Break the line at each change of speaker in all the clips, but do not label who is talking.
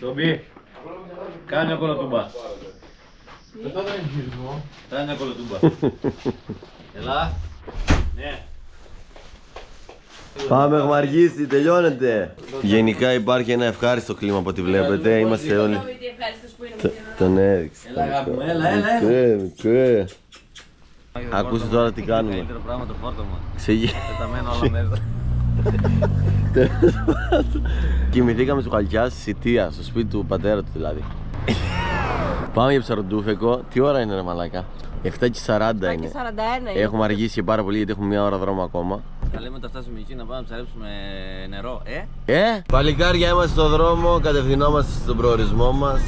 Τόμπι, κάνε μια κολοτούμπα.
Μετά δεν είναι γύρισμα.
Κάνε μια κολοτούμπα. Έλα. Ναι.
Πάμε, έχουμε αργήσει, τελειώνεται. Γενικά υπάρχει ένα ευχάριστο κλίμα από ό,τι βλέπετε. Είμαστε όλοι. Τον έδειξε.
Έλα αγάπη μου, έλα.
Ακούστε τώρα τι κάνουμε.
Καλύτερο πράγμα το φόρτωμα.
Ξεγεί.
Πεταμένα όλα μέσα.
Κοιμηθήκαμε στο Χαλκιά, στη Σιτία, στο σπίτι του πατέρα του δηλαδή. Πάμε για ψαροντούφεκο. Τι ώρα είναι ρε μαλάκα? 7:40 είναι.
7:41 είναι.
Έχουμε αργήσει πάρα πολύ γιατί έχουμε μια ώρα δρόμο ακόμα.
Θα λέμε όταν φτάσουμε εκεί να πάμε να ψαρέψουμε νερό,
Παλικάρια, είμαστε στο δρόμο, κατευθυνόμαστε στον προορισμό μας.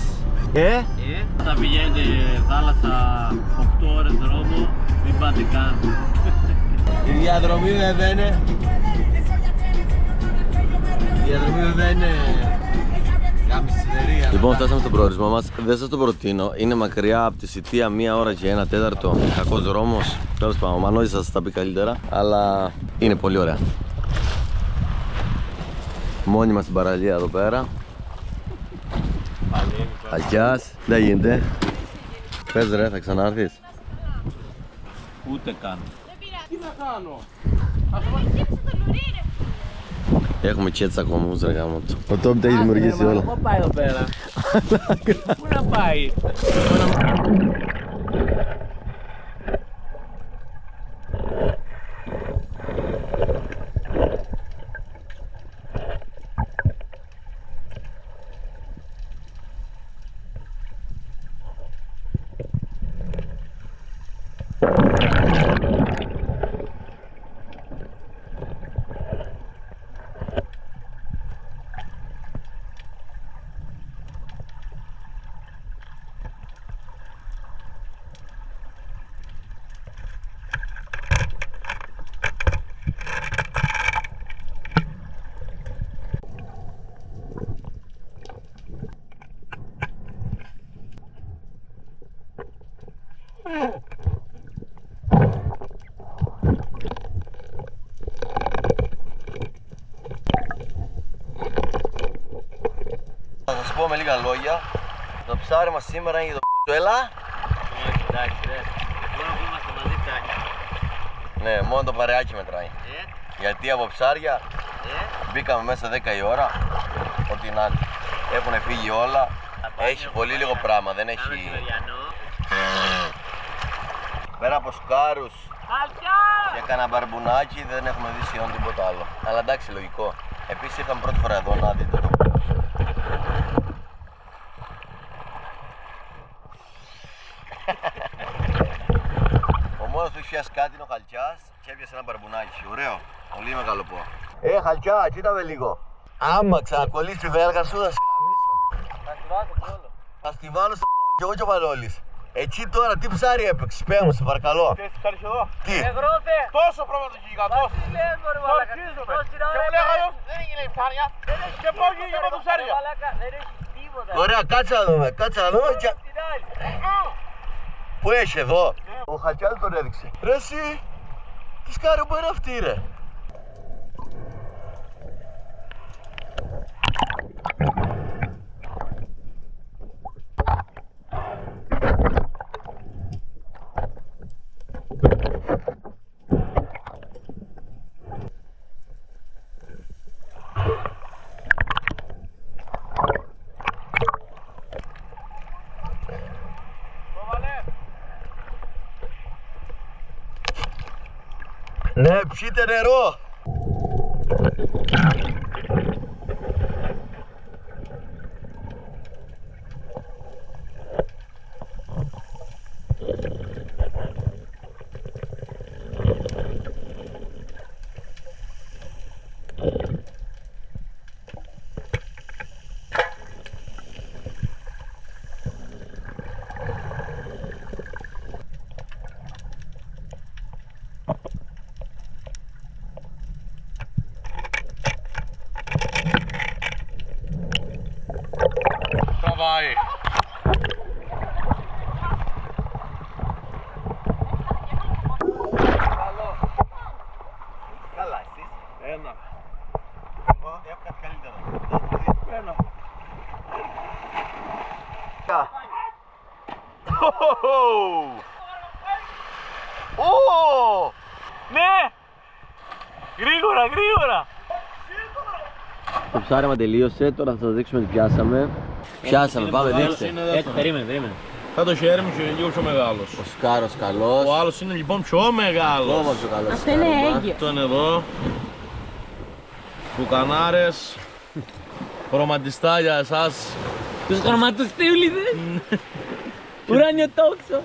Θα πηγαίνετε θάλασσα 8 ώρες δρόμο, μην πάτε καν.
Η διαδρομή βέβαια είναι. Λοιπόν, φτάσαμε στον προορισμό μας. Δεν σας το προτείνω. Είναι μακριά από τη Σιτία 1 ώρα και 1/4. Κακός δρόμος. Τέλος πάντων, ο Μανώλης θα σας τα πει καλύτερα. Αλλά είναι πολύ ωραία. Μόνοι μας στην παραλία εδώ πέρα. Χαλκιάς. Δεν γίνεται. Πες ρε, θα ξανάρθεις?
Ούτε καν.
Τι να κάνω?
Έχουμε και έτσι ακομούς ρε γάμο του. Ο Τόμπι τα έχει δημιουργήσει όλα.
Πού πάει εδώ πέρα? Πού να πάει?
Θα σας πω με λίγα λόγια. Το ψάρι μας σήμερα είναι για το πούτσο. Έλα!
Εντάξει ρε, μόνο που είμαστε μαζί φτάνει.
Ναι, μόνο το παρεάκι μετράει. Γιατί από ψάρια μπήκαμε μέσα 10 η ώρα. Ό,τι να είναι. Έχουν φύγει όλα. Έχει πολύ λίγο πράγμα, δεν έχει. Πέρα από σκάρους και κανένα μπαρμπουνάκι δεν έχουμε δει σχεδόν τίποτα άλλο. Αλλά εντάξει, λογικό. Επίσης ήρθαμε πρώτη φορά εδώ να δείτε. Ο μόνος που έχει πιάσει κάτι είναι ο Χαλκιάς και έπιασε ένα μπαρμπουνάκι. Ωραίο, πολύ μεγάλο πω. Χαλκιά, κοίτα με λίγο. Άμα ξανακολλήσει τη βέλγα σου θα σε γαμίσω.
Θα τη βάζω κόλλο.
Θα στη βάλω στον κόλλο και εγώ και ο Μανώλης. Εκεί τώρα τι ψάρι έπαιξες, πέ μου, σε παρακαλώ.
Τι έχεις κάνει εδώ?
Τι?
Εγρώθε!
Τόσο πρόβλημα το γίγαντο.
Τι λέμε ρε μαλάκα, τόση ώρα
Και μου λέει αλλιώς δεν έγινε ψάρια. Και πώς γίνει με το ψάρια?
δεν έχει τίποτα.
Ωραία, κάτσε να δούμε, κάτσε να δούμε. Και...
Την άλλη.
Πού έχει εδώ? Ο Χαλκιάς τον έδειξε. Ρε εσύ, τι σκάρι που είναι αυτή ρε? Ναι, πιείτε νερό. κάτι καλύτερο.
Ναι! Γρήγορα, γρήγορα!
Το ψάρεμα τελείωσε, τώρα θα σας δείξουμε τι πιάσαμε. Πιάσαμε, πάμε δείξτε.
Έτσι, περίμενε.
Θα το χέρι μου και λίγο πιο μεγάλος.
Ο σκάρος καλός.
Ο άλλος είναι λοιπόν πιο μεγάλος.
Ακόμα πιο καλός.
Αυτό είναι έγκυο.
Αυτό είναι εδώ. Φουκανάρες. Χρωματιστά για εσάς.
Τους χρωματοστίβλιδες! Ουράνιο τόξο!